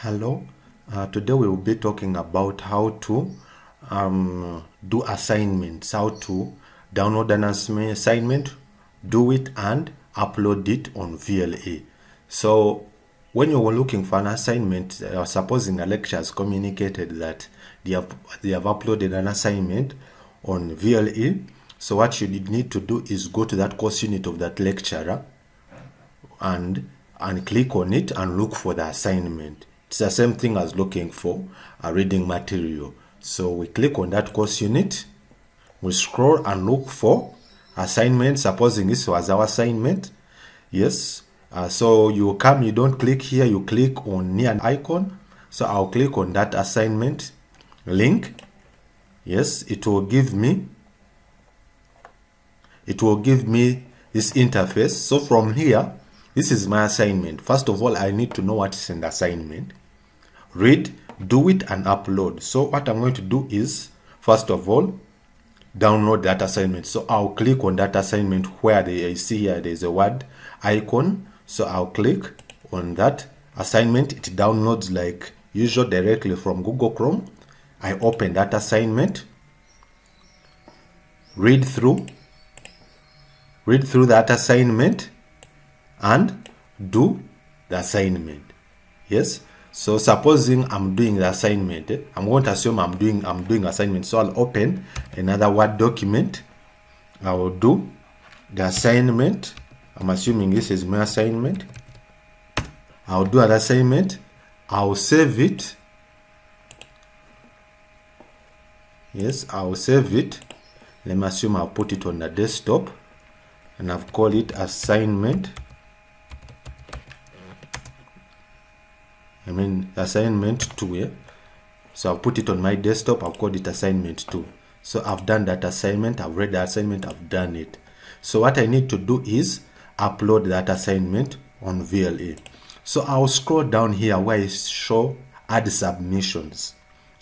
Hello, today we will be talking about how to do assignments, how to download an assignment, do it and upload it on VLE. So when you were looking for an assignment, supposing a lecturer has communicated that they have uploaded an assignment on VLE, so what you need to do is go to that course unit of that lecturer and click on it and look for the assignment. It's the same thing as looking for a reading material. So we click on that course unit, we scroll and look for assignment. Supposing this was our assignment, yes. So you come, you don't click here, you click on near an icon. So I'll click on that assignment link. Yes, it will give me this interface. So from here, this is my assignment. First of all, I need to know what is in the assignment. Read, do it, and upload. So what I'm going to do is, first of all, download that assignment. So I'll click on that assignment where you see here there's a word icon. So I'll click on that assignment. It downloads like usual directly from Google Chrome. I open that assignment, read through that assignment and do the assignment. Yes. So supposing I'm doing the assignment, I'm going to assume I'm doing assignment. So I'll open another Word document. I will do the assignment. I'm assuming this is my assignment. I'll do an assignment. I'll save it. Yes, I'll save it. Let me assume I'll put it on the desktop and I've called it assignment. Assignment 2, yeah? So I'll put it on my desktop, I'll call it assignment 2. So I've done that assignment, I've read the assignment, I've done it. So what I need to do is upload that assignment on VLE. So I'll scroll down here where it show add submissions.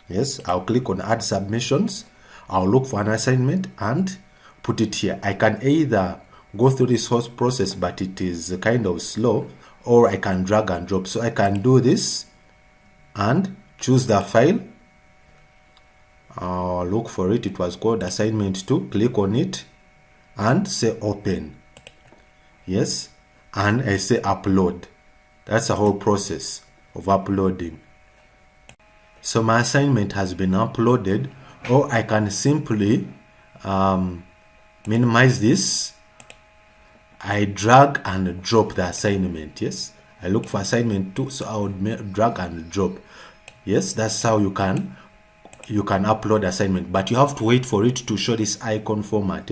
Yes, I'll click on add submissions. I'll look for an assignment and put it here. I can either go through this whole process, but it is kind of slow, or I can drag and drop. So I can do this and choose the file. I'll look for it. It was called assignment 2. Click on it and say open. Yes, and I say upload. That's the whole process of uploading. So my assignment has been uploaded, or I can simply minimize this. I drag and drop the assignment. Yes, I look for assignment 2, so I would drag and drop. Yes, that's how you can upload assignment, but you have to wait for it to show this icon format.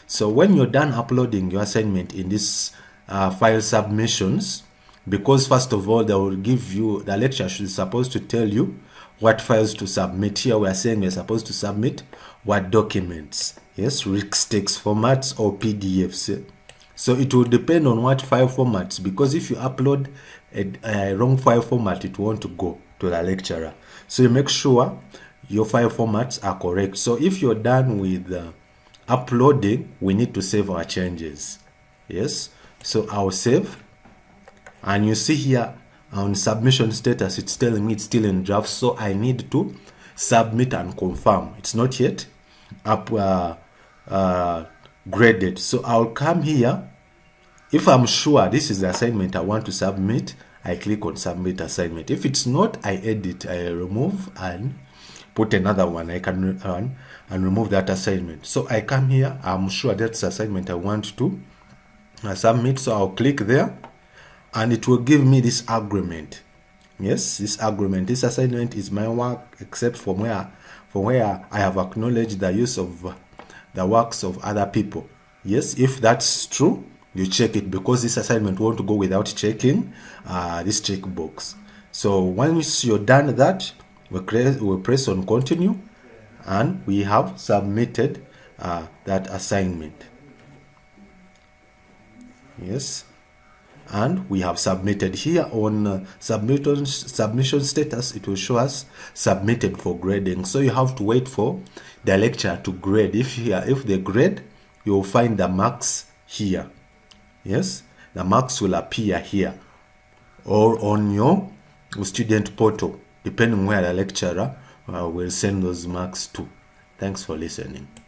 So when you're done uploading your assignment in this file submissions, because first of all they will give you, the lecturer is supposed to tell you what files to submit. Here we are saying we're supposed to submit Word documents. Yes, text formats or PDFs. So it will depend on what file formats, because if you upload a wrong file format, it won't go to the lecturer. So you make sure your file formats are correct. So if you're done with uploading, we need to save our changes. Yes, so I'll save, and you see here on submission status, it's telling me it's still in draft, so I need to submit and confirm. It's not yet graded. So I'll come here. If I'm sure this is the assignment I want to submit, I click on submit assignment. If it's not, I edit, I remove and put another one. I can run and remove that assignment. So I come here, I'm sure that's the assignment I want to submit. So I'll click there and it will give me this agreement. Yes, this agreement, this assignment is my work, except from where I have acknowledged the use of the works of other people. Yes, if that's true, you check it, because this assignment won't go without checking this checkbox. So once you're done that, we press on continue, and we have submitted that assignment. Yes, and we have submitted. Here on submission status, it will show us submitted for grading. So you have to wait for the lecturer to grade. If they grade, you will find the marks here. Yes, the marks will appear here, or on your student portal, depending where the lecturer will send those marks to. Thanks for listening.